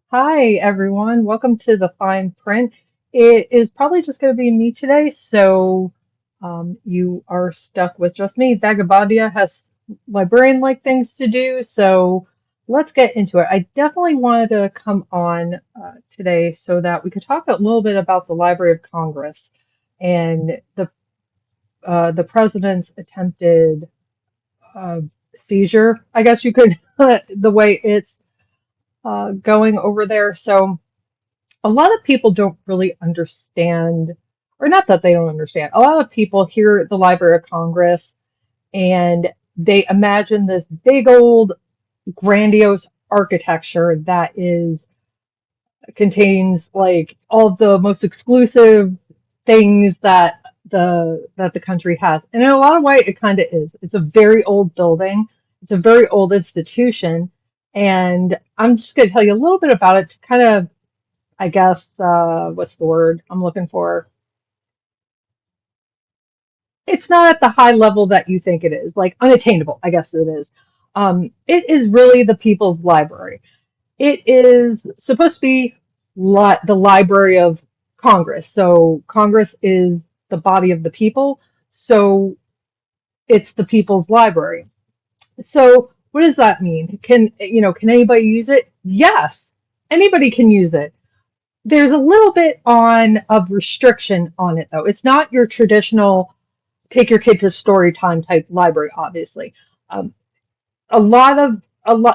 Hi, everyone. Welcome to the fine print. It is probably just going to be me today, so you are stuck with just me. Dagabadia has librarian-like things to do, so let's get into it. I definitely wanted to come on today so that we could talk a little bit about the Library of Congress and the president's attempted uh, seizure, I guess you could, the way it's going over there. So. A lot of people don't really understand, or not that they don't understand, a lot of people hear the Library of Congress and they imagine this big old grandiose architecture that is contains like all of the most exclusive things that the country has. And in a lot of way it kind of is. It's a very old building. It's a very old institution. And I'm just going to tell you a little bit about it to kind of I guess, what's the word I'm looking for? It's not at the high level that you think it is, like unattainable, I guess it is. It is really the people's library. It is supposed to be the Library of Congress. So Congress is the body of the people. So it's the people's library. So what does that mean? Can anybody use it? Yes, anybody can use it. There's a little bit on of restriction on it though. It's not your traditional take your kid to story time type library, obviously. Um, a lot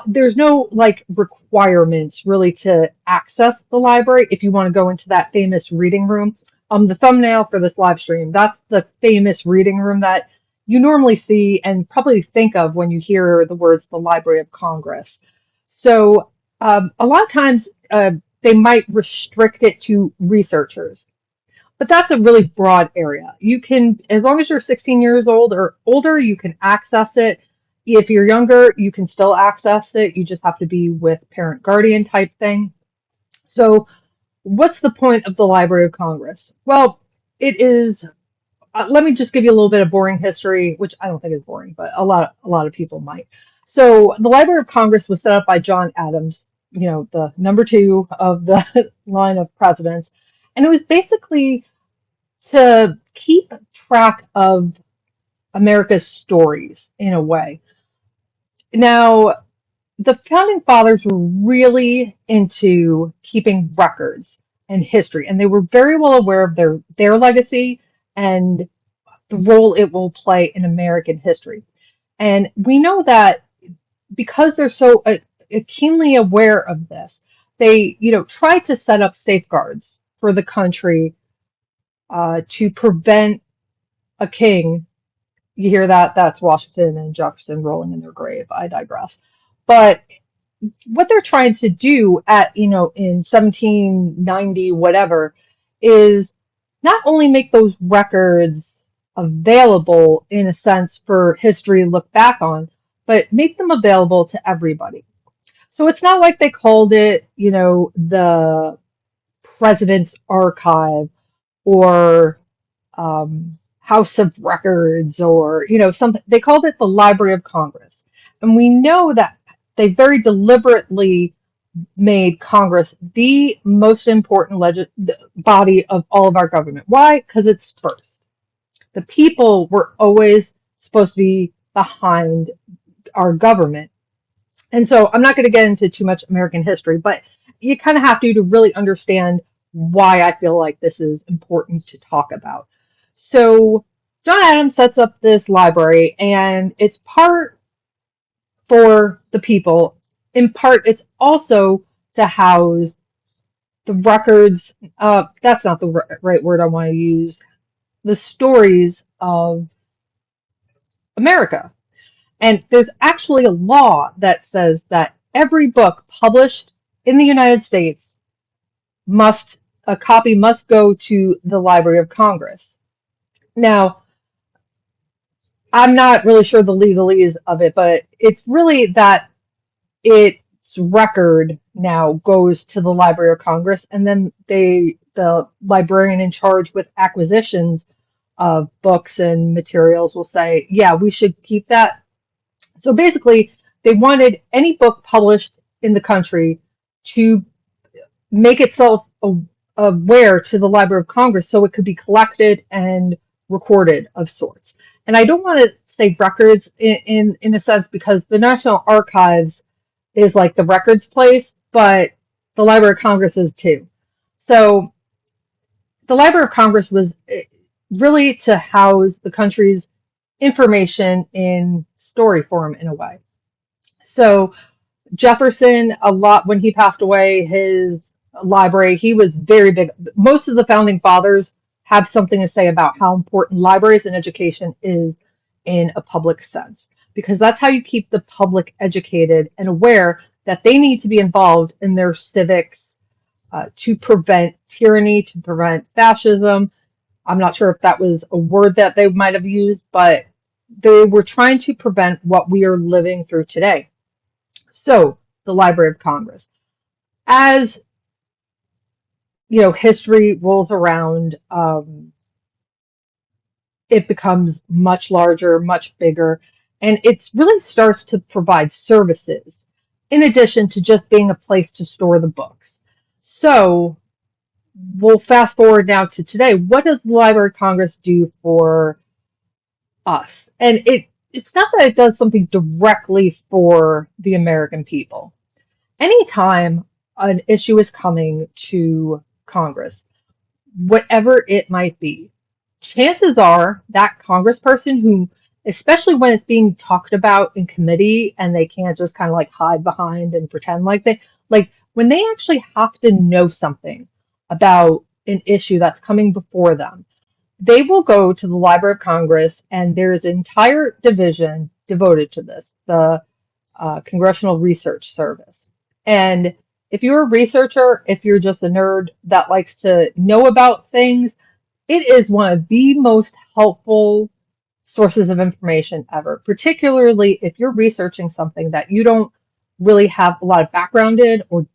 there's no like requirements really to access the library if you want to go into that famous reading room. The thumbnail for this live stream, that's the famous reading room that you normally see and probably think of when you hear the words the Library of Congress. So a lot of times they might restrict it to researchers, but that's a really broad area. You can, as long as you're 16 years old or older, you can access it. If you're younger, you can still access it. You just have to be with parent guardian type thing. So, what's the point of the Library of Congress? Well, it is. Let me just give you a little bit of boring history, which I don't think is boring, but a lot of people might. So, the Library of Congress was set up by John Adams, the number two of the line of presidents, and it was basically to keep track of America's stories in a way. Now, the founding fathers were really into keeping records and history, and they were very well aware of their legacy and the role it will play in American history. And we know that because they're so keenly aware of this, they, try to set up safeguards for the country to prevent a king. You hear that? That's Washington and Jefferson rolling in their grave. I digress. But what they're trying to do in 1790, whatever, is not only make those records available in a sense for history to look back on, but make them available to everybody. So it's not like they called it, the President's Archive or House of Records or, something. They called it the Library of Congress. And we know that they very deliberately made Congress the most important body of all of our government. Why? Because it's first. The people were always supposed to be behind our government. And so I'm not going to get into too much American history, but you kind of have to really understand why I feel like this is important to talk about. So John Adams sets up this library, and it's part for the people. In part, it's also to house the records. That's not the right word I want to use. The stories of America. And there's actually a law that says that every book published in the United States must, a copy must go to the Library of Congress. Now, I'm not really sure the legalese of it, but it's really that its record now goes to the Library of Congress, and then the librarian in charge with acquisitions of books and materials will say, yeah, we should keep that. So basically, they wanted any book published in the country to make itself aware to the Library of Congress so it could be collected and recorded of sorts. And I don't want to say records in a sense because the National Archives is like the records place, but the Library of Congress is too. So the Library of Congress was really to house the country's information in story form in a way. So Jefferson, a lot when he passed away, his library, he was very big. Most of the founding fathers have something to say about how important libraries and education is in a public sense, because that's how you keep the public educated and aware that they need to be involved in their civics to prevent tyranny, to prevent fascism. I'm not sure if that was a word that they might have used, but they were trying to prevent what we are living through today. So, the Library of Congress. As history rolls around, it becomes much larger, much bigger, and it really starts to provide services in addition to just being a place to store the books. So, we'll fast forward now to today. What does the Library of Congress do for us? And it's not that it does something directly for the American people. Anytime an issue is coming to Congress, whatever it might be, chances are that congressperson who, especially when it's being talked about in committee and they can't just kind of like hide behind and pretend like when they actually have to know something about an issue that's coming before them, they will go to the Library of Congress, and there's an entire division devoted to this, the Congressional Research Service. And if you're a researcher, if you're just a nerd that likes to know about things, it is one of the most helpful sources of information ever, particularly if you're researching something that you don't really have a lot of background in or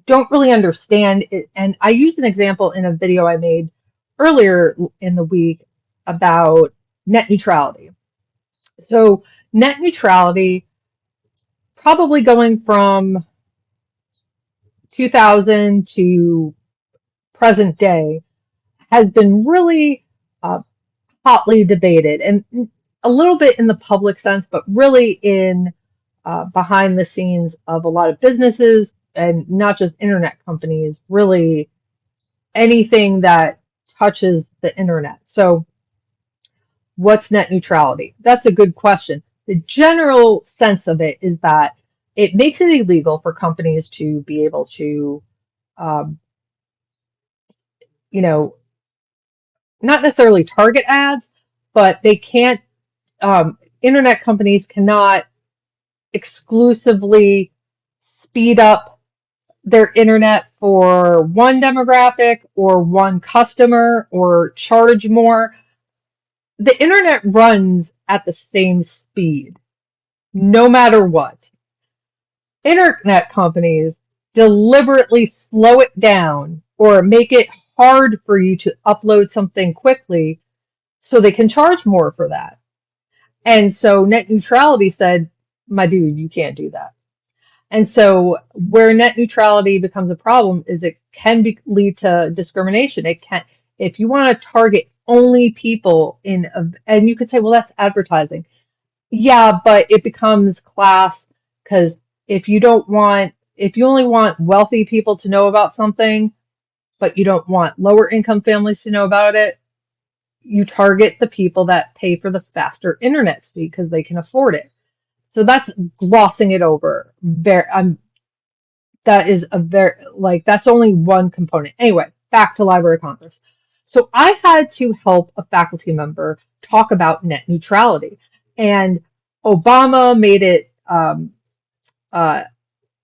don't really understand it. And I used an example in a video I made earlier in the week about net neutrality. So net neutrality, probably going from 2000 to present day, has been really hotly debated and a little bit in the public sense, but really in behind the scenes of a lot of businesses and not just internet companies, really anything that touches the internet. So what's net neutrality? That's a good question. The general sense of it is that it makes it illegal for companies to be able to, um, you know, not necessarily target ads, but they can't, internet companies cannot exclusively speed up their internet for one demographic or one customer or charge more. The internet runs at the same speed, no matter what. Internet companies deliberately slow it down or make it hard for you to upload something quickly so they can charge more for that. And so net neutrality said, my dude, you can't do that. And so where net neutrality becomes a problem is it can lead to discrimination. It can, if you want to target only people and you could say, well, that's advertising. Yeah, but it becomes class because if you only want wealthy people to know about something, but you don't want lower income families to know about it, you target the people that pay for the faster internet speed because they can afford it. So that's glossing it over. That is a very, like, that's only one component. Anyway, back to Library of Congress. So I had to help a faculty member talk about net neutrality. And Obama made it, uh,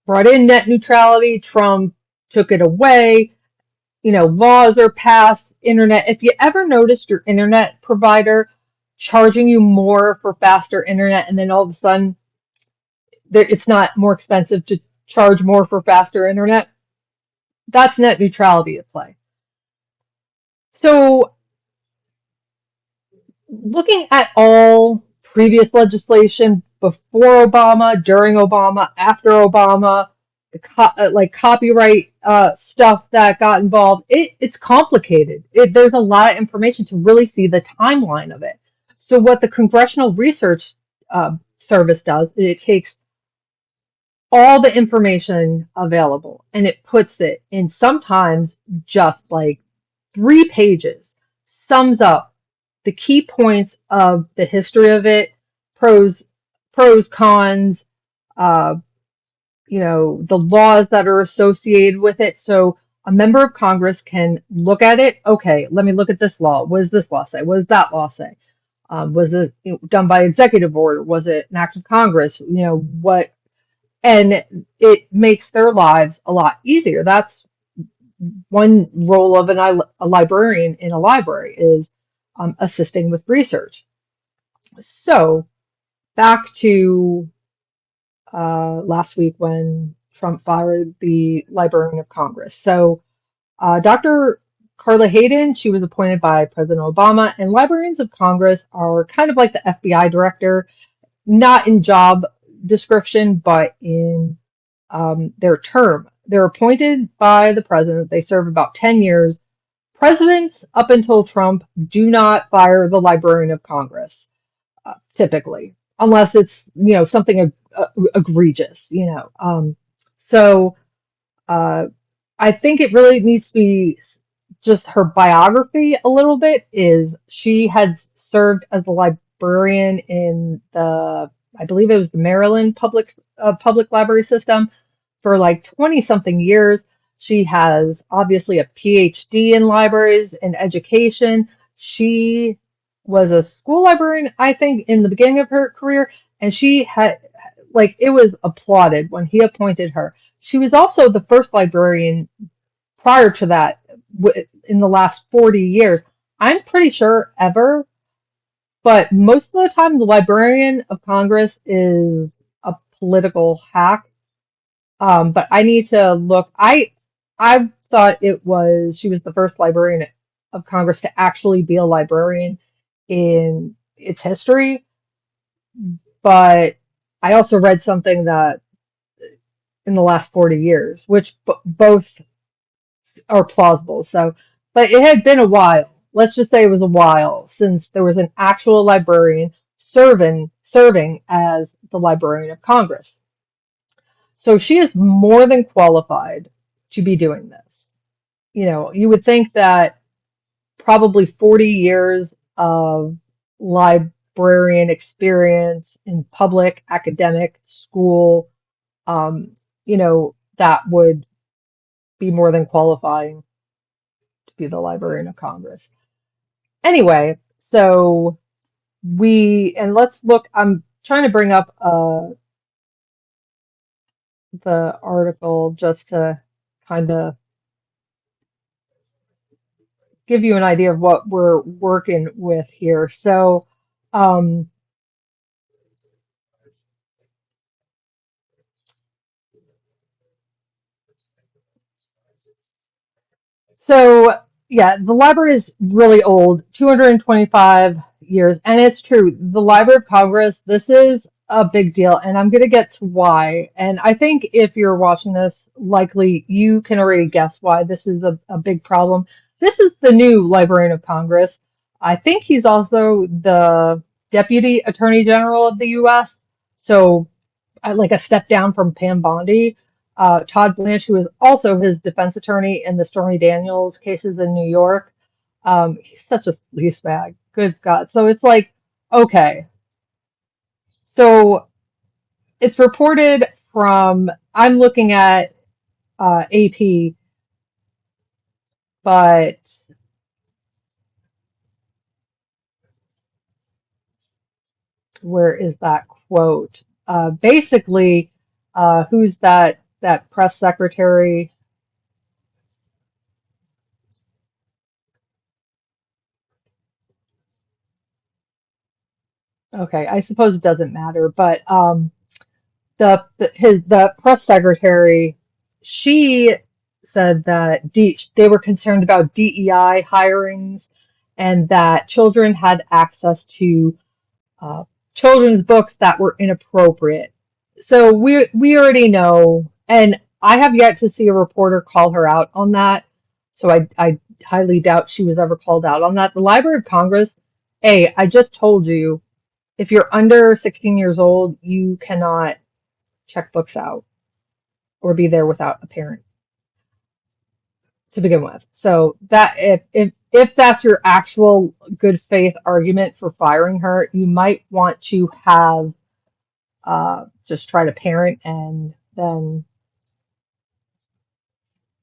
brought in net neutrality. Trump took it away. Laws are passed. Internet. If you ever noticed your internet provider charging you more for faster internet, and then all of a sudden it's not more expensive to charge more for faster internet, that's net neutrality at play. So looking at all previous legislation before Obama, during Obama, after Obama, like copyright stuff that got involved. It's complicated. There's a lot of information to really see the timeline of it. So what the Congressional Research Service does is it takes all the information available and it puts it in sometimes just like 3 pages, sums up the key points of the history of it, pros, cons, uh, the laws that are associated with it. So a member of Congress can look at it. Okay, let me look at this law. What does this law say? What does that law say? Was this done by executive order? Was it an act of Congress? What? And it makes their lives a lot easier. That's one role of a librarian in a library is assisting with research. So back to last week when Trump fired the Librarian of Congress. So Dr. Carla Hayden, she was appointed by President Obama, and Librarians of Congress are kind of like the FBI director, not in job description, but in their term. They're appointed by the president. They serve about 10 years. Presidents, up until Trump, do not fire the Librarian of Congress, typically, unless it's, something egregious, So uh, I think it really needs to be just her biography a little bit is she had served as a librarian in I believe it was the Maryland public library system for like 20 something years. She has obviously a PhD in libraries and education. She was a school librarian, I think, in the beginning of her career, and she had like it was applauded when he appointed her. She was also the first librarian prior to that in the last 40 years. I'm pretty sure ever, but most of the time the Librarian of Congress is a political hack. But I need to look. I thought she was the first Librarian of Congress to actually be a librarian in its history. But I also read something that in the last 40 years, which both are plausible. So, but it had been a while. Let's just say it was a while since there was an actual librarian serving as the Librarian of Congress. So she is more than qualified to be doing this. You would think that probably 40 years of librarian experience in public, academic, school, that would be more than qualifying to be the Librarian of Congress. Anyway, so and let's look, I'm trying to bring up the article just to kind of give you an idea of what we're working with here. Um, so yeah, the library is really old, 225 years, and it's true. The Library of Congress, this is a big deal, and I'm going to get to why. And I think if you're watching this, likely you can already guess why this is a big problem. This is the new Librarian of Congress. I think he's also the Deputy Attorney General of the U.S. So like a step down from Pam Bondi. Todd Blanche, who is also his defense attorney in the Stormy Daniels cases in New York. He's such a sleaze bag. Good God. So it's like, okay. So it's reported from, I'm looking at AP, but where is that quote? Basically, who's that press secretary? Okay, I suppose it doesn't matter, but the press secretary, she said that they were concerned about DEI hirings and that children had access to uh, children's books that were inappropriate. So we already know, and I have yet to see a reporter call her out on that, so I highly doubt she was ever called out on that. The Library of Congress, I just told you, if you're under 16 years old, you cannot check books out or be there without a parent to begin with. So that if that's your actual good faith argument for firing her, you might want to have just try to parent and then,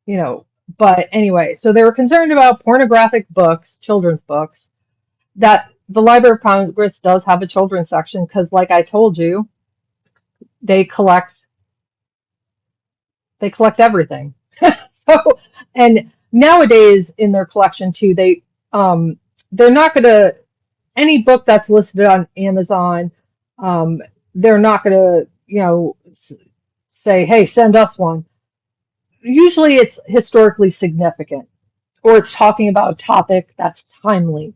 you know, but anyway, so they were concerned about pornographic books, children's books, that the Library of Congress does have a children's section because, like I told you, they collect everything. So, and nowadays in their collection too, um they're not gonna any book that's listed on Amazon, um they're not gonna, say, hey, send us one. Usually it's historically significant or it's talking about a topic that's timely.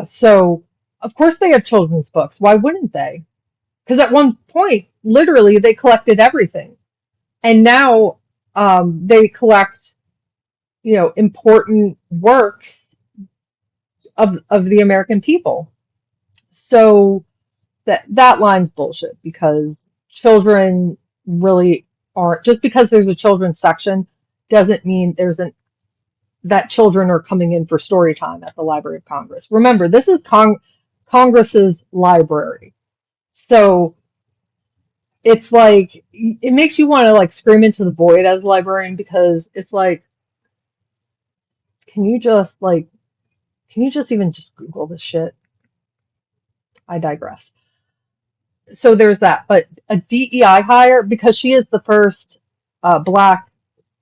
So of course they have children's books. Why wouldn't they? Because at one point, literally, they collected everything, and now they collect, important works of the American people. So that line's bullshit because children really aren't, just because there's a children's section doesn't mean that children are coming in for story time at the Library of Congress. Remember, this is Congress's library. So it's like it makes you want to like scream into the void as a librarian because it's like, can you just like can you just even just Google this shit? I digress. So there's that. But a DEI hire, because she is the first Black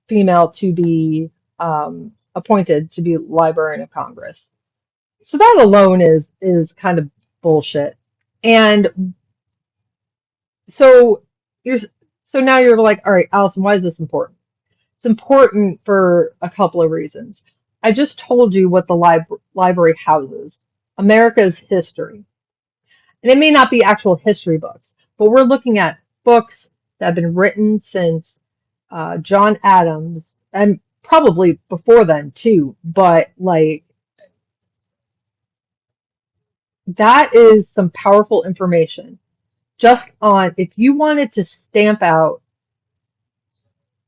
female to be appointed to be Librarian of Congress. So that alone is kind of bullshit. And so you're so now you're like, all right, Allison, why is this important? It's important for a couple of reasons. I just told you what the library houses, America's history. And it may not be actual history books, but we're looking at books that have been written since John Adams, and probably before then too, but like that is some powerful information. Just on if you wanted to stamp out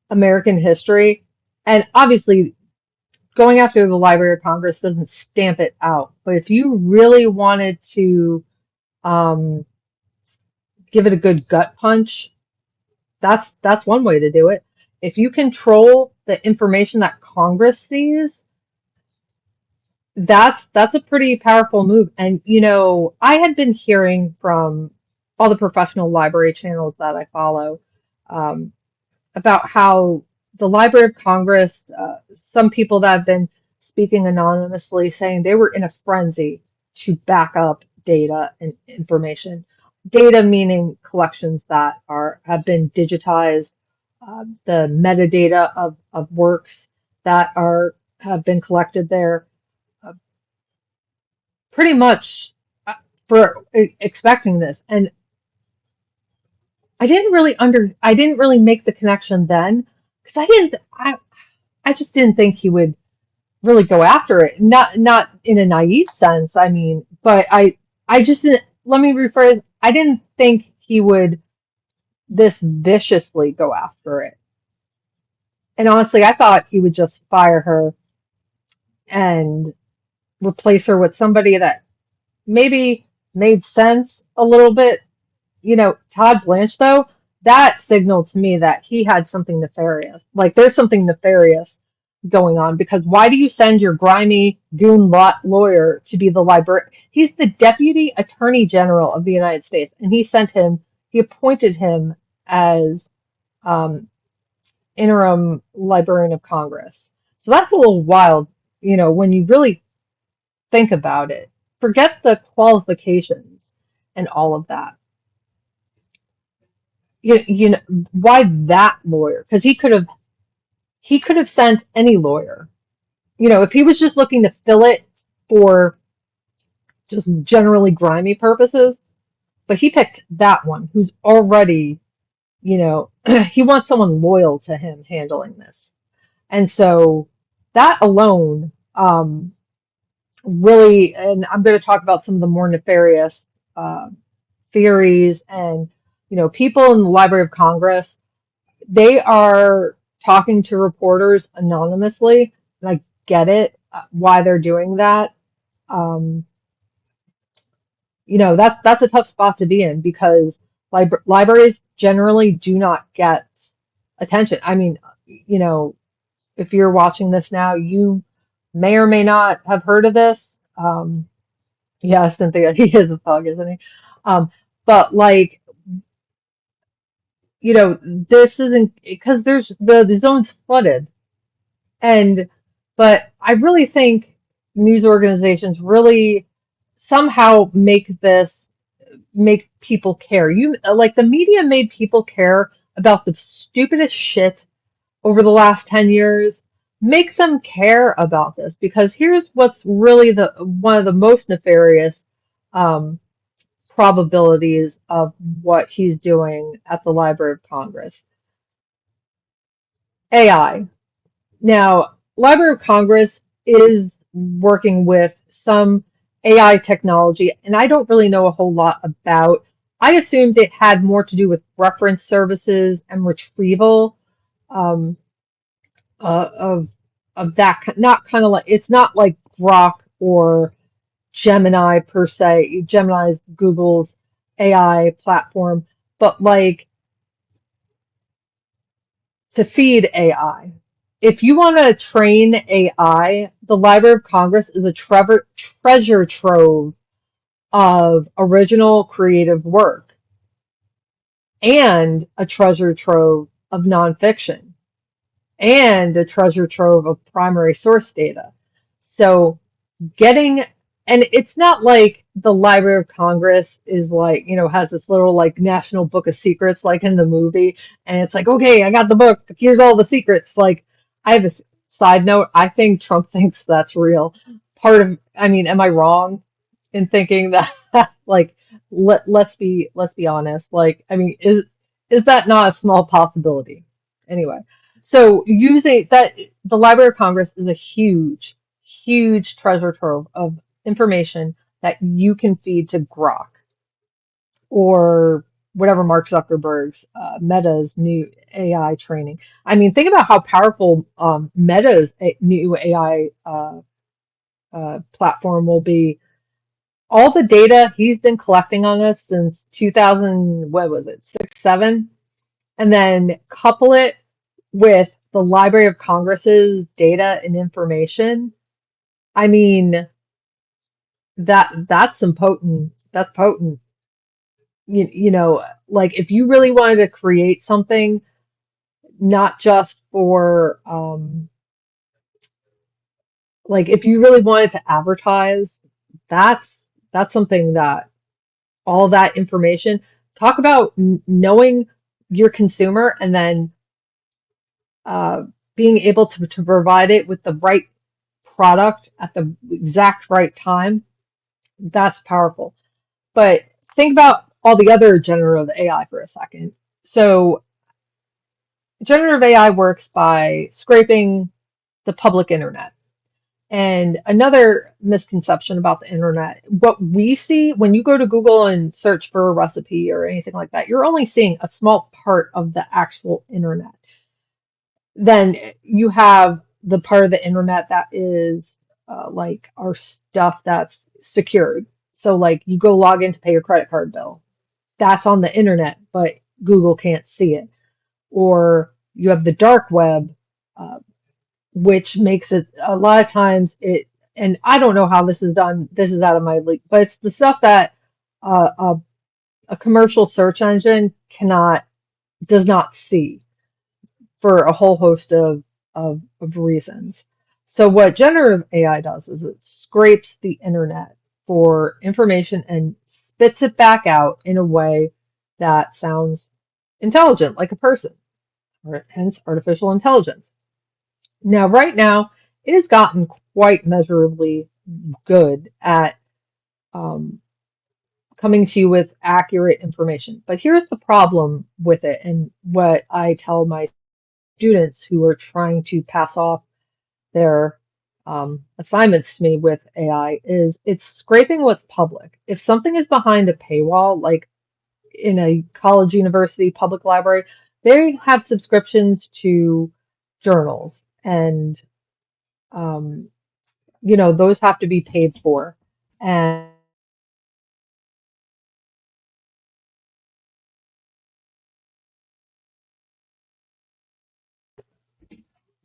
American history, and obviously going after the Library of Congress doesn't stamp it out, but if you really wanted to um, give it a good gut punch, that's one way to do it. If you control the information that Congress sees, that's a pretty powerful move. And I had been hearing from all the professional library channels that I follow, um, about how the Library of Congress, some people that have been speaking anonymously saying they were in a frenzy to back up data and information. Data meaning collections that have been digitized, the metadata of works that have been collected there, uh, pretty much for expecting this. And I didn't really make the connection then because I just didn't think he would really go after it. Not in a naive sense, I mean, but I just didn't, let me rephrase, I didn't think he would this viciously go after it. And honestly, I thought he would just fire her and replace her with somebody that maybe made sense a little bit. Todd Blanche, though, that signaled to me that he had something nefarious. Like, there's something nefarious going on because why do you send your grimy goon lot lawyer to be the librarian? He's the Deputy Attorney General of the United States, and he appointed him as um, interim Librarian of Congress. So that's a little wild, when you really think about it. Forget the qualifications and all of that. You know why that lawyer? Because he could have sent any lawyer. If he was just looking to fill it for just generally grimy purposes, but he picked that one who's already you know, he wants someone loyal to him handling this. And so that alone, really, and I'm going to talk about some of the more nefarious uh, theories and, people in the Library of Congress, they are talking to reporters anonymously, and I get it, why they're doing that. Um, that's a tough spot to be in because libraries generally do not get attention. I mean, if you're watching this now, you may or may not have heard of this. Yeah, Cynthia, he is a thug, isn't he? But like, this isn't because there's the zone's flooded. And but I really think news organizations really somehow make people care. Like the media made people care about the stupidest shit over the last 10 years. Make them care about this because here's what's really the one of the most nefarious um, probabilities of what he's doing at the Library of Congress. AI. Now, Library of Congress is working with some AI technology, and I don't really know a whole lot about. I assumed it had more to do with reference services and retrieval um, of not kind of like it's not like Grok or Gemini per se. Gemini's Google's AI platform, but like to feed AI. If you want to train AI, the Library of Congress is a treasure trove of original creative work and a treasure trove of nonfiction and a treasure trove of primary source data. So getting, and it's not like the Library of Congress is like, has this little like National Book of Secrets like in the movie, and it's like, okay, I got the book, here's all the secrets. Like, I have a side note, I think Trump thinks that's real. I mean, am I wrong in thinking that like let's be honest. Like, I mean, is that not a small possibility? Anyway, so using that, the Library of Congress is a huge treasure trove of information that you can feed to Grok or whatever Mark Zuckerberg's Meta's new AI training. I mean, think about how powerful Meta's new AI platform will be. All the data he's been collecting on us since 2000, what was it, 6, 7, and then couple it with the Library of Congress's data and information. I mean, that's potent. Like if you really wanted to create something, not just for like if you really wanted to advertise, that's that's something that all that information, talk about knowing your consumer and then uh, being able to provide it with the right product at the exact right time. That's powerful. But think about all the other generative AI for a second. So generative AI works by scraping the public internet. And another misconception about the internet, what we see when you go to Google and search for a recipe or anything like that, you're only seeing a small part of the actual internet. Then you have the part of the internet that is like our stuff that's secured. So like you go log in to pay your credit card bill. That's on the internet, but Google can't see it. Or you have the dark web, uh, which makes it a lot of times and I don't know how this is done. This is out of my league, but it's the stuff that uh, a commercial search engine does not see for a whole host of reasons. So what generative AI does is it scrapes the internet for information and spits it back out in a way that sounds intelligent, like a person, or hence artificial intelligence. Now, right now, it has gotten quite measurably good at um, coming to you with accurate information. But here's the problem with it, and what I tell my students who are trying to pass off their assignments to me with AI is it's scraping what's public. If something is behind a paywall, like in a college, university, public library, they have subscriptions to journals, and um, those have to be paid for. And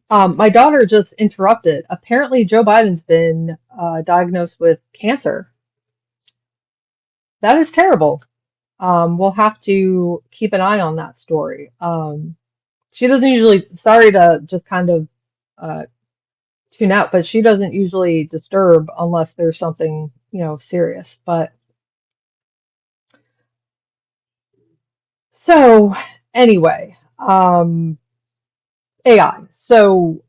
my daughter just interrupted. Apparently, Joe Biden's been diagnosed with cancer. That is terrible. We'll have to keep an eye on that story. She doesn't usually, sorry to just kind of uh, tune out, but she doesn't usually disturb unless there's something, serious. But so anyway, AI. So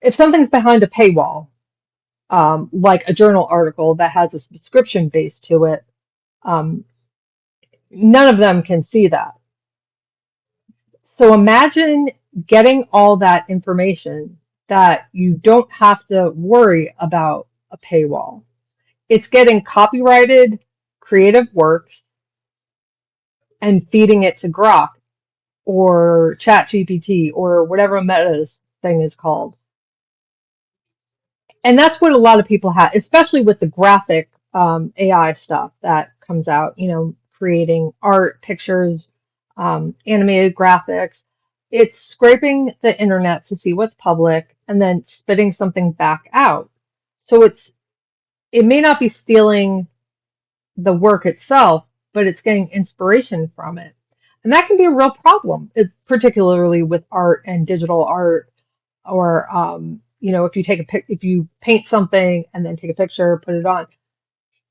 if something's behind a paywall, like a journal article that has a subscription base to it, um, none of them can see that. So imagine getting all that information that you don't have to worry about a paywall. It's getting copyrighted creative works and feeding it to Grok or ChatGPT or whatever Meta's thing is called. And that's what a lot of people have, especially with the graphic AI stuff that comes out, creating art, pictures, animated graphics. It's scraping the internet to see what's public and then spitting something back out. So it may not be stealing the work itself, but it's getting inspiration from it. And that can be a real problem, particularly with art and digital art, or if you if you paint something and then take a picture, put it on,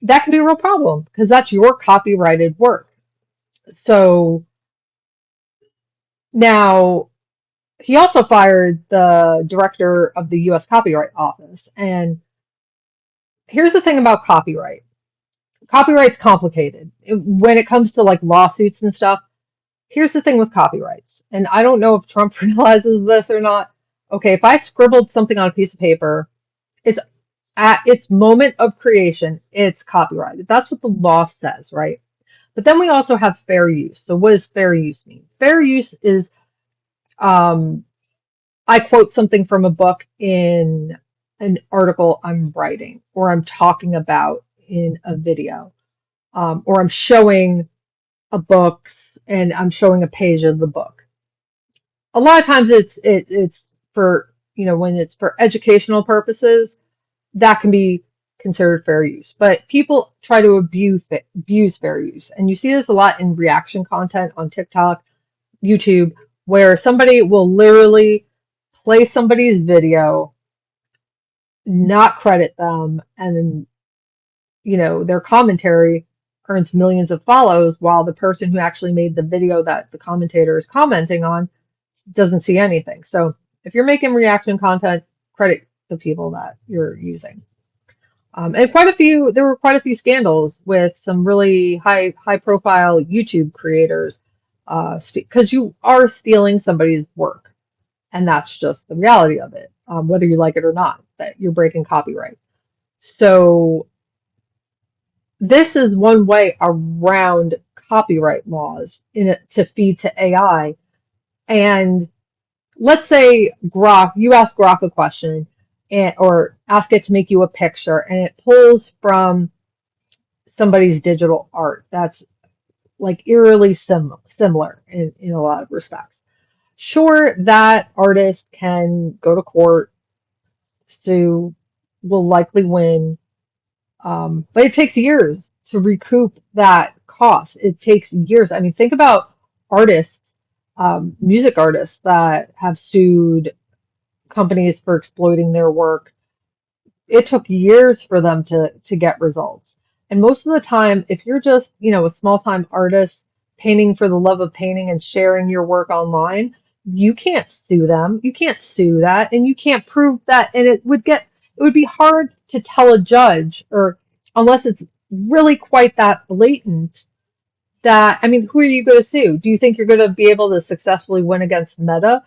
that can be a real problem because that's your copyrighted work. So now he also fired the director of the U.S. Copyright Office. And here's the thing about copyright. Copyright's complicated. When it comes to like lawsuits and stuff, here's the thing with copyrights. And I don't know if Trump realizes this or not. Okay, if I scribbled something on a piece of paper, it's at its moment of creation, it's copyrighted. That's what the law says, right? But then we also have fair use. So what does fair use mean? Fair use is um, I quote something from a book in an article I'm writing, or I'm talking about in a video, or I'm showing a book and I'm showing a page of the book. A lot of times it's for, when it's for educational purposes, that can be considered fair use. But people try to abuse fair use. And you see this a lot in reaction content on TikTok, YouTube, where somebody will literally play somebody's video, not credit them, and then, their commentary earns millions of follows while the person who actually made the video that the commentator is commenting on doesn't see anything. So if you're making reaction content, credit the people that you're using. And there were quite a few scandals with some really high profile YouTube creators, because you are stealing somebody's work, and that's just the reality of it, whether you like it or not, that you're breaking copyright. So this is one way around copyright laws to feed to AI. And let's say you ask Grok a question, or ask it to make you a picture, and it pulls from somebody's digital art that's like eerily similar in a lot of respects. Sure, that artist can go to court, sue, will likely win, but it takes years to recoup that cost. It takes years. I mean, think about artists, music artists that have sued companies for exploiting their work. It took years for them to get results. And most of the time, if you're just, a small-time artist painting for the love of painting and sharing your work online, you can't sue them. You can't sue that, and you can't prove that. And it would be hard to tell a judge, or unless it's really quite that blatant that, I mean, who are you going to sue? Do you think you're going to be able to successfully win against Meta?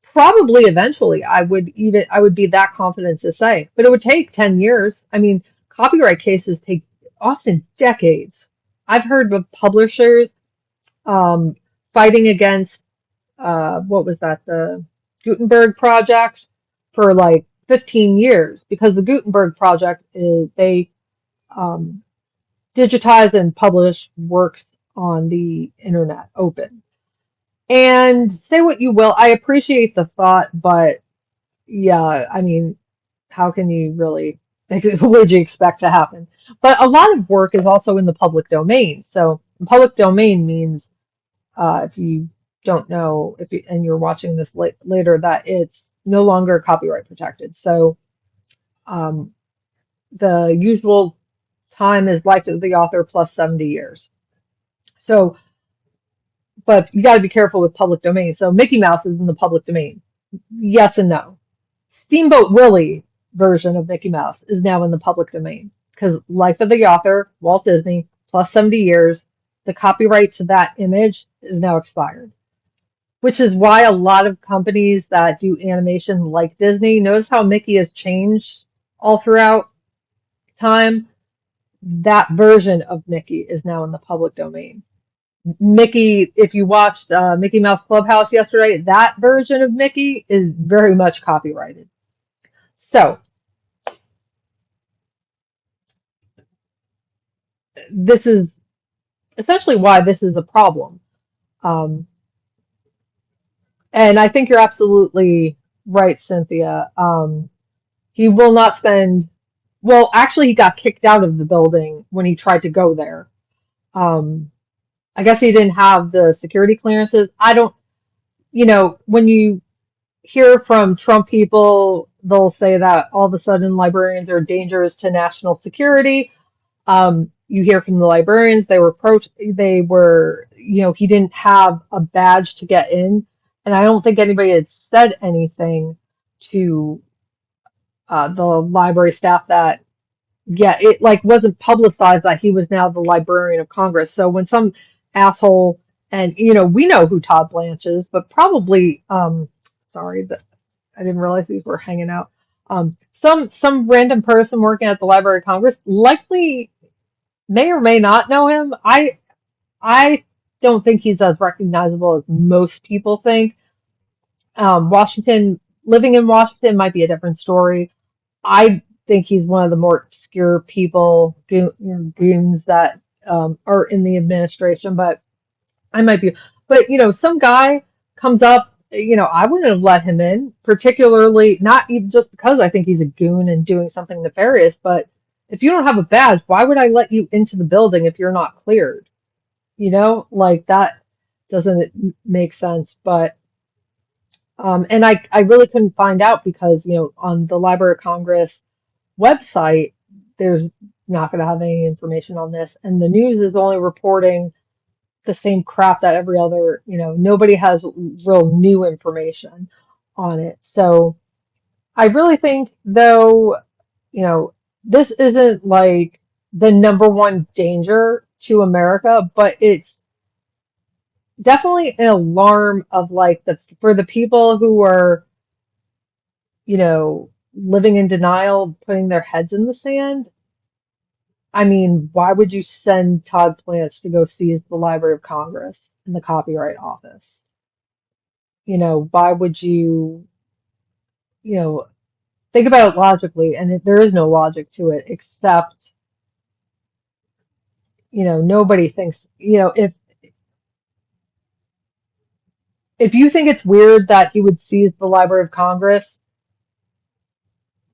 Probably eventually. I would be that confident to say, but it would take 10 years. I mean, copyright cases take often decades. I've heard of publishers um, fighting against what was that, the Gutenberg Project for like 15 years because the Gutenberg Project is they um, digitize and publish works on the internet open. And say what you will, I appreciate the thought, but yeah, I mean, how can you really, what would you expect to happen? But a lot of work is also in the public domain. So public domain means if you don't know, if you, and you're watching this later, that it's no longer copyright protected. So um, the usual time is life of the author plus 70 years. So, but you got to be careful with public domain. So Mickey Mouse is in the public domain. Yes and no. Steamboat Willie version of Mickey Mouse is now in the public domain because life of the author, Walt Disney, plus 70 years, the copyright to that image is now expired. Which is why a lot of companies that do animation like Disney, notice how Mickey has changed all throughout time. That version of Mickey is now in the public domain. Mickey, if you watched Mickey Mouse Clubhouse yesterday, that version of Mickey is very much copyrighted. So this is essentially why this is a problem. Um, and I think you're absolutely right, Cynthia. He will not spend, well, actually, he got kicked out of the building when he tried to go there. Um, I guess he didn't have the security clearances. I don't, when you hear from Trump people, they'll say that all of a sudden librarians are dangerous to national security. You hear from the librarians, he didn't have a badge to get in. And I don't think anybody had said anything to the library staff that, yeah, it like wasn't publicized that he was now the Librarian of Congress. So when some asshole, and we know who Todd Blanche is, but probably, sorry, that I didn't realize these were hanging out. Some random person working at the Library of Congress likely may or may not know him. I don't think he's as recognizable as most people think. Living in Washington might be a different story. I think he's one of the more obscure people, goons that are in the administration, but I might be. But, some guy comes up, I wouldn't have let him in, particularly not even just because I think he's a goon and doing something nefarious, but if you don't have a badge, why would I let you into the building if you're not cleared? Like that doesn't make sense. But and I really couldn't find out because, on the Library of Congress website, there's not going to have any information on this. And the news is only reporting the same crap that every other, nobody has real new information on it. So I really think, though, this isn't like the number one danger to America, but it's definitely an alarm of like for the people who are, living in denial, putting their heads in the sand. I mean, why would you send Todd Blanche to go seize the Library of Congress and the Copyright Office? Why would you know, think about it logically, and there is no logic to it except, nobody thinks, if you think it's weird that he would seize the Library of Congress,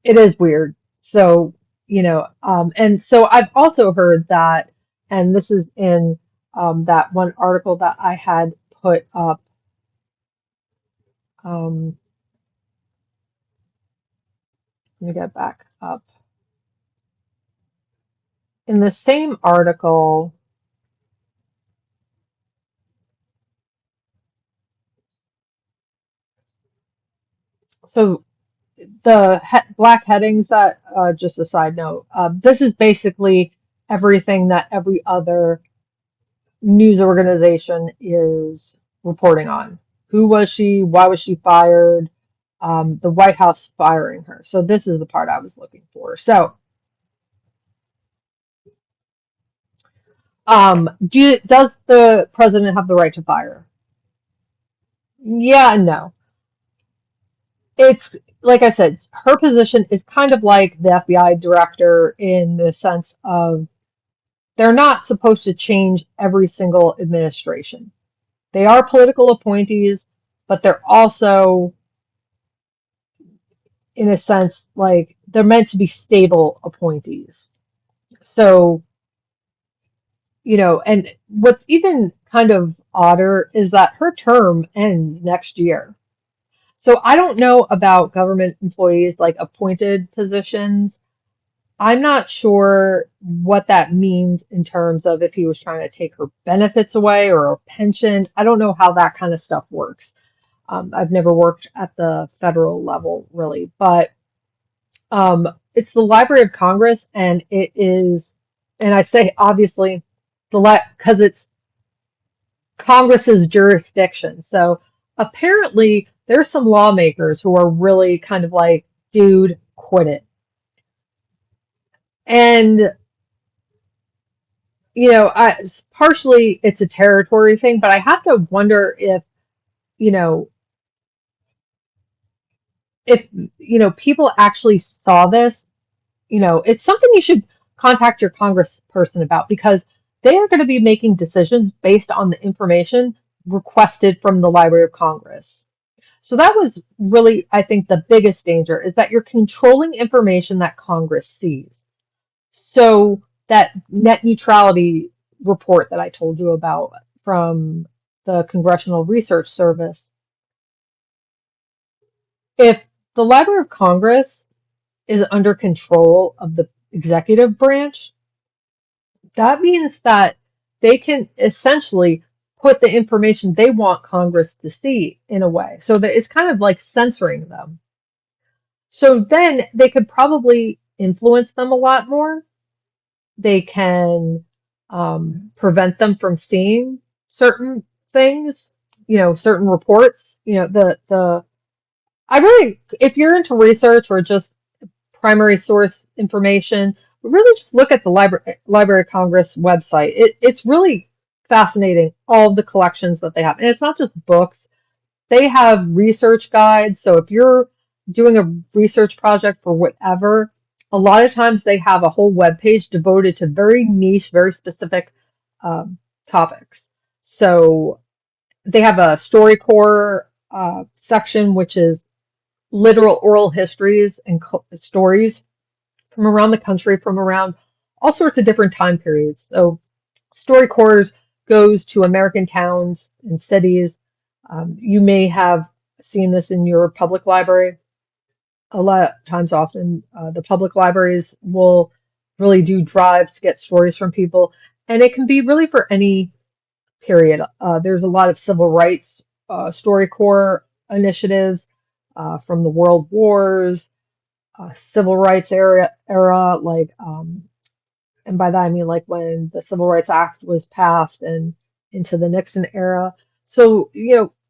it is weird. So, and so I've also heard that, and this is in that one article that I had put up. Um, Let me get back up. In the same article, so the black headings that, just a side note, this is basically everything that every other news organization is reporting on. Who was she? Why was she fired? The White House firing her. So this is the part I was looking for. So, does the president have the right to fire? Yeah and no. It's like I said, her position is kind of like the FBI director in the sense of they're not supposed to change every single administration. They are political appointees, but they're also, in a sense, like they're meant to be stable appointees. So, and what's even kind of odder is that her term ends next year. So I don't know about government employees like appointed positions. I'm not sure what that means in terms of if he was trying to take her benefits away or a pension. I don't know how that kind of stuff works. I've never worked at the federal level really, but it's the Library of Congress, and it is, and I say obviously, because it's Congress's jurisdiction. So apparently, there's some lawmakers who are really kind of like, dude, quit it. And partially it's a territory thing, but I have to wonder you know, if people actually saw this. It's something you should contact your congressperson about because they are going to be making decisions based on the information requested from the Library of Congress. So that was really, I think, the biggest danger is that you're controlling information that Congress sees. So that net neutrality report that I told you about from the Congressional Research Service, if the Library of Congress is under control of the executive branch, that means that they can essentially put the information they want Congress to see in a way. So that it's kind of like censoring them. So then they could probably influence them a lot more. They can prevent them from seeing certain things, certain reports. I really, if you're into research or just primary source information, really just look at the Library of Congress website. It's really fascinating, all of the collections that they have. And it's not just books. They have research guides. So if you're doing a research project for whatever, a lot of times they have a whole web page devoted to very niche, very specific topics. So they have a StoryCorps section, which is literal oral histories and stories from around the country, from around all sorts of different time periods. So StoryCorps goes to American towns and cities. You may have seen this in your public library. A lot of times, often, the public libraries will really do drives to get stories from people, and it can be really for any period. There's a lot of civil rights StoryCorps initiatives from the World Wars, civil rights era, like and by that I mean like when the Civil Rights Act was passed and into the Nixon era. So,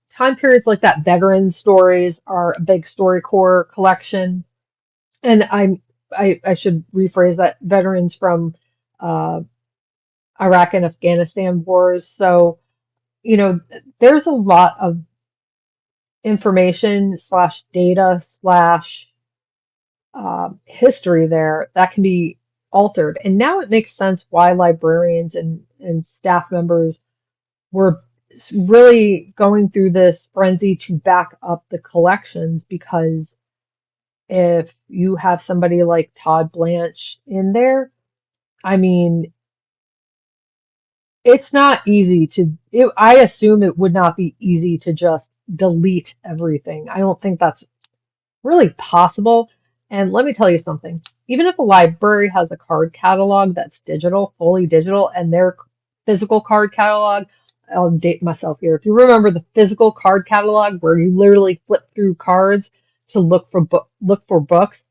time periods like that, veterans stories are a big StoryCorps collection. And I should rephrase that, veterans from uh, Iraq and Afghanistan wars. So, there's a lot of information slash data slash history there that can be altered. And now it makes sense why librarians and staff members were really going through this frenzy to back up the collections, because if you have somebody like Todd Blanche in there, I mean, it's not easy I assume it would not be easy to just delete everything. I don't think that's really possible. And let me tell you something. Even if a library has a card catalog that's digital, fully digital, and their physical card catalog, I'll date myself here. If you remember the physical card catalog where you literally flip through cards to look for books,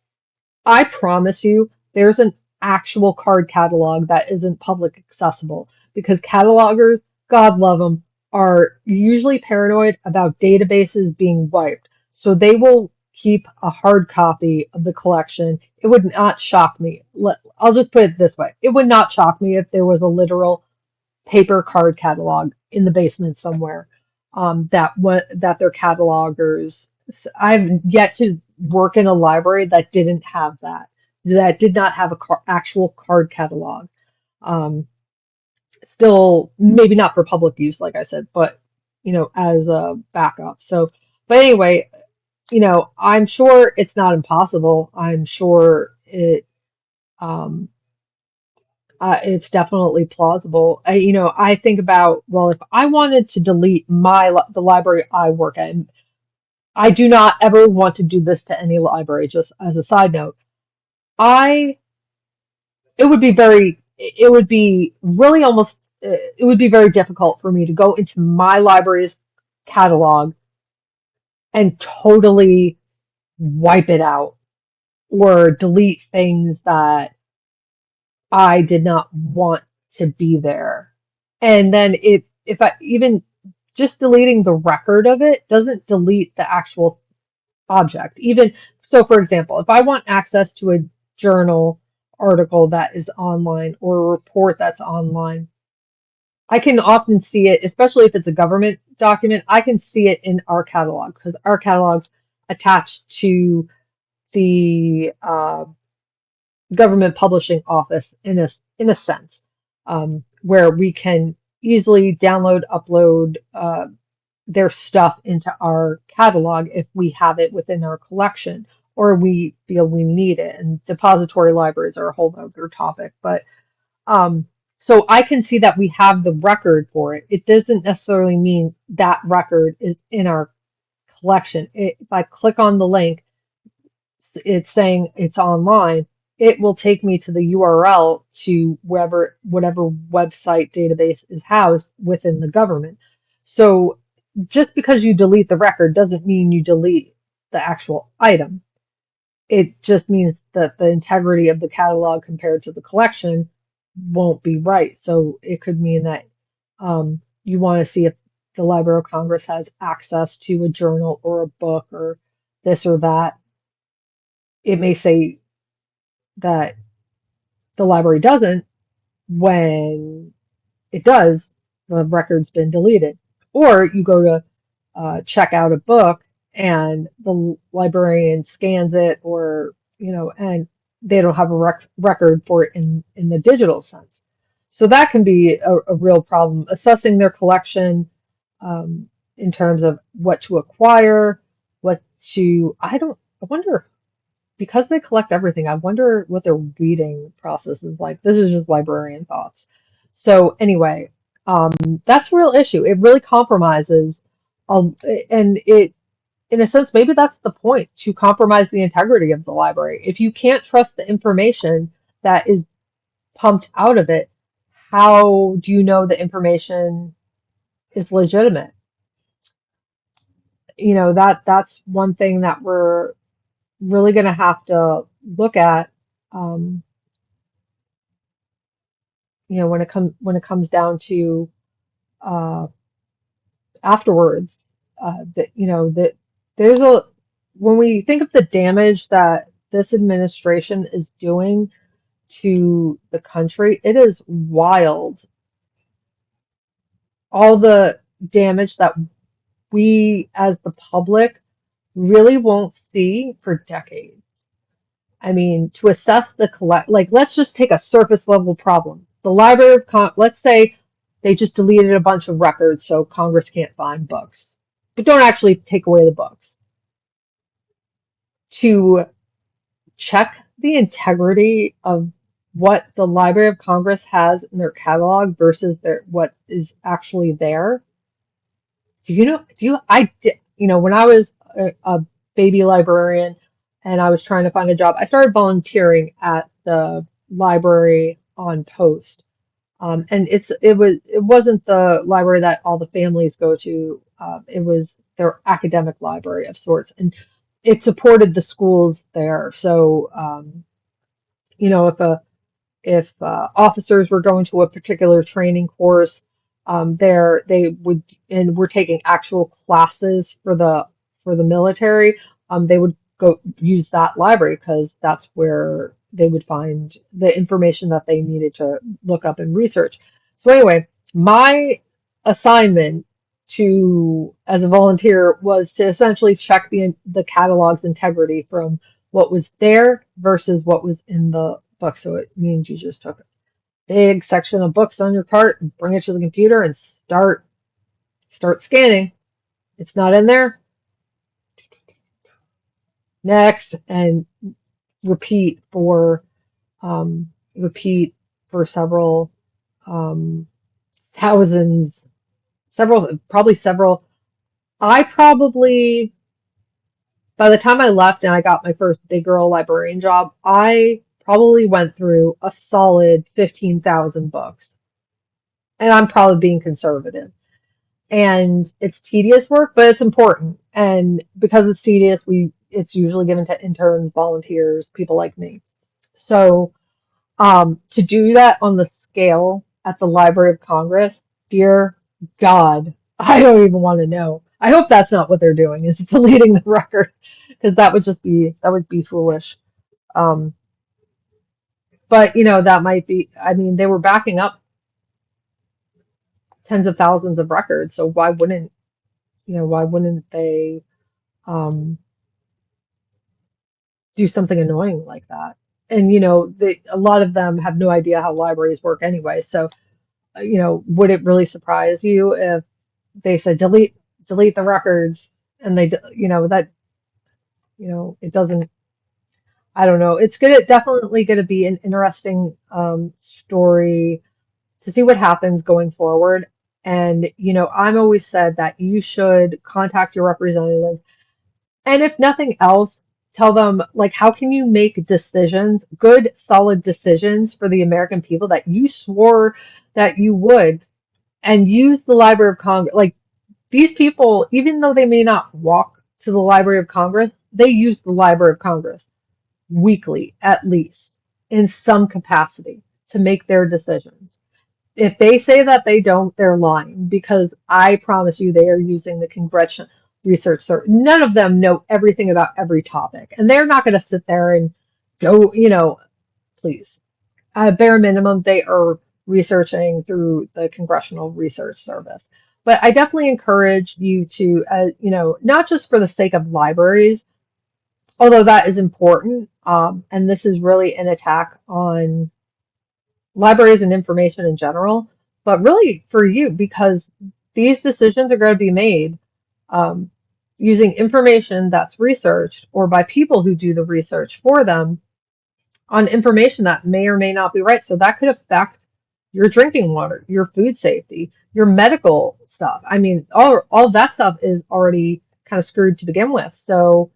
I promise you there's an actual card catalog that isn't public accessible, because catalogers, God love them, are usually paranoid about databases being wiped. So they will keep a hard copy of the collection. It would not shock me. I'll just put it this way. It would not shock me if there was a literal paper card catalog in the basement somewhere, that their catalogers. I've yet to work in a library that didn't have that, that did not have a actual card catalog. Um, Still, maybe not for public use, like I said, but as a backup. So, but anyway, I'm sure it's not impossible. I'm sure um, it's definitely plausible. I think about, well, if I wanted to delete the library I work at, and I do not ever want to do this to any library, just as a side note, I it would be really almost it would be very difficult for me to go into my library's catalog and totally wipe it out or delete things that I did not want to be there. And then if I even just deleting the record of it doesn't delete the actual object. Even so, for example, if I want access to a journal article that is online or a report that's online, I can often see it, especially if it's a government document, I can see it in our catalog because our catalog's attached to the government publishing office in a sense, where we can easily download, upload their stuff into our catalog if we have it within our collection or we feel we need it. And depository libraries are a whole other topic, but so I can see that we have the record for it. It doesn't necessarily mean that record is in our collection. If I click on the link, it's saying it's online, it will take me to the URL to whatever website database is housed within the government. So just because you delete the record doesn't mean you delete the actual item. It just means that the integrity of the catalog compared to the collection won't be right. So it could mean that you want to see if the Library of Congress has access to a journal or a book or this or that. It may say that the library doesn't when it does, the record's been deleted. Or you go to check out a book and the librarian scans it, or, and they don't have a record for it in the digital sense. So that can be a real problem. Assessing their collection in terms of what to acquire, I wonder because they collect everything, I wonder what their reading process is like. This is just librarian thoughts. So anyway, that's a real issue. It really compromises, um, and in a sense, maybe that's the point, to compromise the integrity of the library. If you can't trust the information that is pumped out of it, how do you know the information is legitimate? That's one thing that we're really going to have to look at. Um, when it comes down to uh, afterwards, that that there's a when we think of the damage that this administration is doing to the country, it is wild. All the damage that we as the public really won't see for decades. I mean, to assess the like, let's just take a surface level problem. The Library of let's say they just deleted a bunch of records so Congress can't find books, but don't actually take away the books. To check the integrity of what the Library of Congress has in their catalog versus what is actually there. I did, when I was a baby librarian and I was trying to find a job, I started volunteering at the library on post. And it wasn't the library that all the families go to. It was their academic library of sorts, and it supported the schools there. So, if a if officers were going to a particular training course, there they would, and we're taking actual classes for the military, they would go use that library because that's where they would find the information that they needed to look up and research. So anyway, my assignment to as a volunteer was to essentially check the catalog's integrity from what was there versus what was in the book. So it means you just took a big section of books on your cart and bring it to the computer and start scanning. It's not in there. Next, and repeat for repeat for several um, thousands, probably several. I probably By the time I left and I got my first big girl librarian job, I probably went through a solid 15,000 books. And I'm probably being conservative. And it's tedious work, but it's important. And because it's tedious, it's usually given to interns, volunteers, people like me. So to do that on the scale at the Library of Congress, dear God, I don't even want to know. I hope that's not what they're doing, is deleting the record, because that would be foolish. Um, but that might be, I mean, they were backing up tens of thousands of records, so why wouldn't they um, do something annoying like that? And a lot of them have no idea how libraries work anyway. So would it really surprise you if they said delete the records, and that it doesn't. I don't know. It's definitely gonna be an interesting story to see what happens going forward. And I'm always said that you should contact your representatives, and if nothing else, tell them, like, how can you make decisions, good, solid decisions for the American people that you swore that you would, and use the Library of Congress. Like, these people, even though they may not walk to the Library of Congress, they use the Library of Congress weekly, at least, in some capacity to make their decisions. If they say that they don't, they're lying, because I promise you they are using the Congressional Research Service. None of them know everything about every topic, and they're not going to sit there and go, please. At bare minimum, they are researching through the Congressional Research Service. But I definitely encourage you to, not just for the sake of libraries, although that is important, and this is really an attack on libraries and information in general, but really for you, because these decisions are going to be made um, using information that's researched or by people who do the research for them on information that may or may not be right. So that could affect your drinking water, your food safety, your medical stuff. I mean, all of that stuff is already kind of screwed to begin with. So,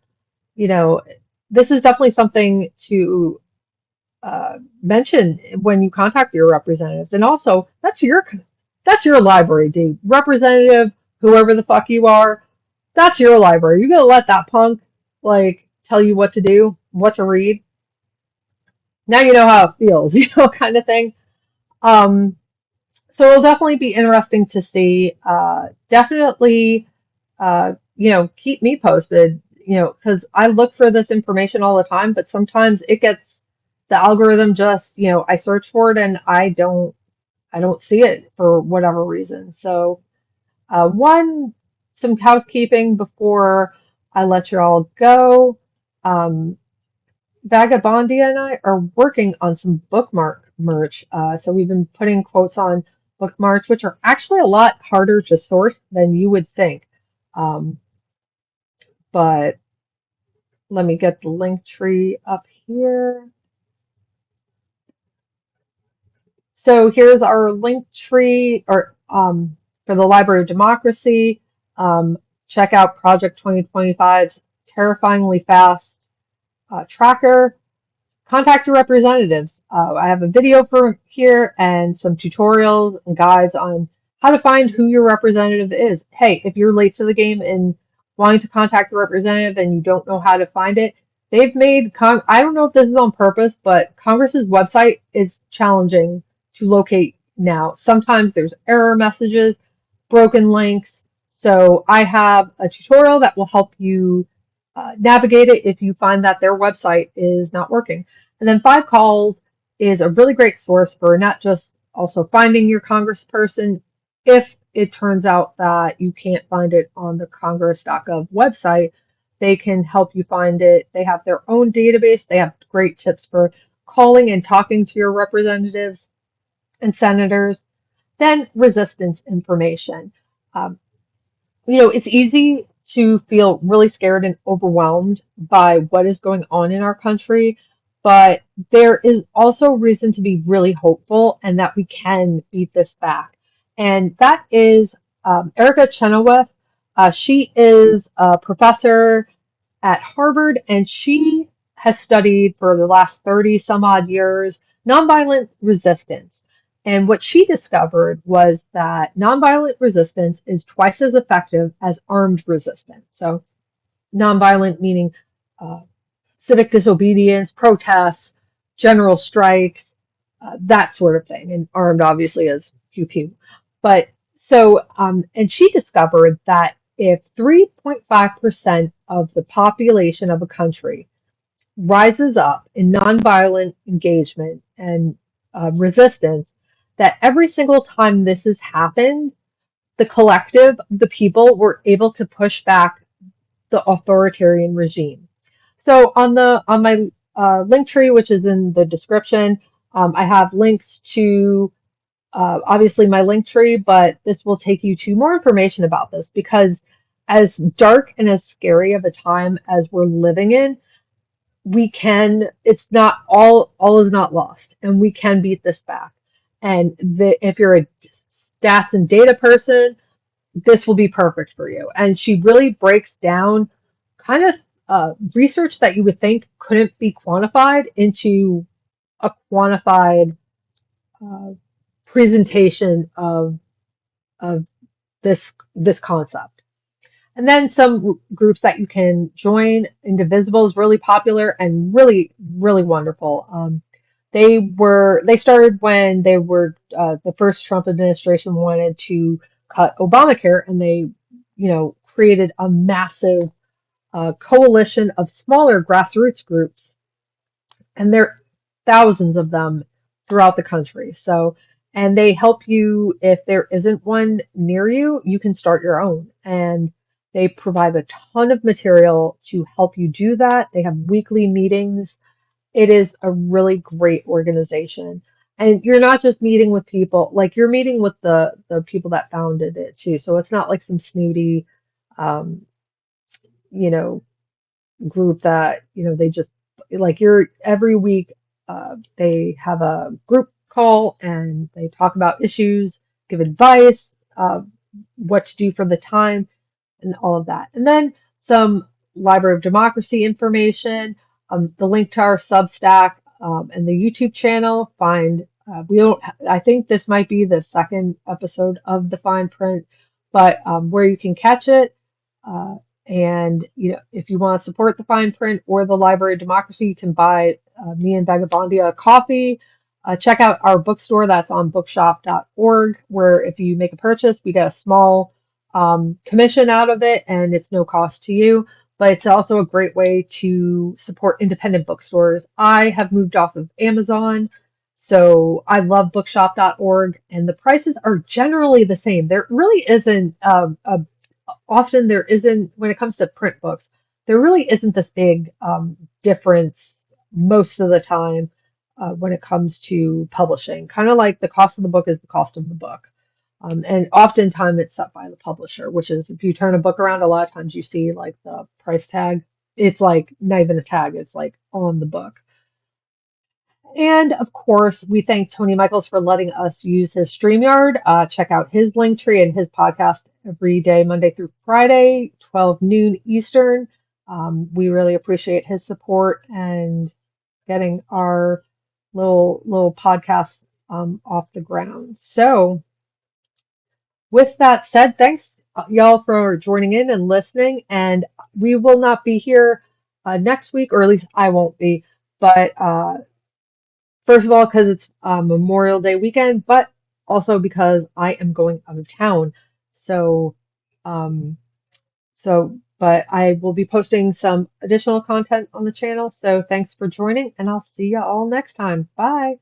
you know, this is definitely something to mention when you contact your representatives. And also, that's your library, dude. Representative, whoever the fuck you are, that's your library. You gonna let that punk like tell you what to do, what to read? Now you know how it feels, kind of thing. Um, so it'll definitely be interesting to see. Definitely, keep me posted, because I look for this information all the time, but sometimes the algorithm just, I search for it and I don't see it for whatever reason. So, some housekeeping before I let you all go. Um, Vagabondia and I are working on some bookmark merch. So we've been putting quotes on bookmarks, which are actually a lot harder to source than you would think. Um, but let me get the link tree up here. So here's our link tree, or for the Library of Democracy. Check out Project 2025's terrifyingly fast tracker. Contact your representatives. I have a video for here and some tutorials and guides on how to find who your representative is. Hey, if you're late to the game and wanting to contact your representative and you don't know how to find it, they've made I don't know if this is on purpose, but Congress's website is challenging to locate now. Sometimes there's error messages, broken links. So I have a tutorial that will help you navigate it if you find that their website is not working. And then Five Calls is a really great source for not just also finding your congressperson if it turns out that you can't find it on the congress.gov website. They can help you find it. They have their own database. They have great tips for calling and talking to your representatives and senators. Then resistance information. Um, it's easy to feel really scared and overwhelmed by what is going on in our country, but there is also reason to be really hopeful and that we can beat this back. And that is Erica Chenoweth. She is a professor at Harvard, and she has studied for the last 30 some odd years nonviolent resistance. And what she discovered was that nonviolent resistance is twice as effective as armed resistance. So, nonviolent meaning uh, civic disobedience, protests, general strikes, that sort of thing. And armed, obviously, is pew pew. But and she discovered that if 3.5% of the population of a country rises up in nonviolent engagement and resistance, that every single time this has happened, the collective, the people were able to push back the authoritarian regime. So on my link tree, which is in the description, I have links to obviously my link tree, but this will take you to more information about this because as dark and as scary of a time as we're living in, it's not all is not lost, and we can beat this back. And if you're a stats and data person, this will be perfect for you. And she really breaks down kind of research that you would think couldn't be quantified into a quantified uh, presentation of this concept. And then some groups that you can join. Indivisible is really popular and really, really wonderful. They started when the first Trump administration wanted to cut Obamacare, and they, created a massive coalition of smaller grassroots groups, and there are thousands of them throughout the country. So, and they help you if there isn't one near you, you can start your own. And they provide a ton of material to help you do that. They have weekly meetings. It is a really great organization. And you're not just meeting with people, like you're meeting with the people that founded it too. So it's not like some snooty, um, you know, group that they just like you're every week they have a group call and they talk about issues, give advice, what to do for the time, and all of that. And then some Library of Democracy information, the link to our Substack, and the YouTube channel. We don't. I think this might be the second episode of the fine print, but where you can catch it. Uh, and if you want to support the fine print or the Library of Democracy, you can buy me and Vagabondia a coffee. Check out our bookstore that's on bookshop.org, where if you make a purchase, we get a small commission out of it, and it's no cost to you. But it's also a great way to support independent bookstores. I have moved off of Amazon, so I love bookshop.org, and the prices are generally the same. There really isn't often there isn't when it comes to print books, there really isn't this big difference most of the time when it comes to publishing. Kind of like the cost of the book is the cost of the book. And oftentimes it's set by the publisher, which is if you turn a book around, a lot of times you see like the price tag. It's like not even a tag, it's like on the book. And of course, we thank Tony Michaels for letting us use his StreamYard. Check out his link tree and his podcast every day, Monday through Friday, 12 noon Eastern. We really appreciate his support and getting our little podcast off the ground. So, with that said, thanks y'all for joining in and listening. And we will not be here next week, or at least I won't be. But first of all, because it's Memorial Day weekend, but also because I am going out of town. So, um, but I will be posting some additional content on the channel. So thanks for joining, and I'll see you all next time. Bye.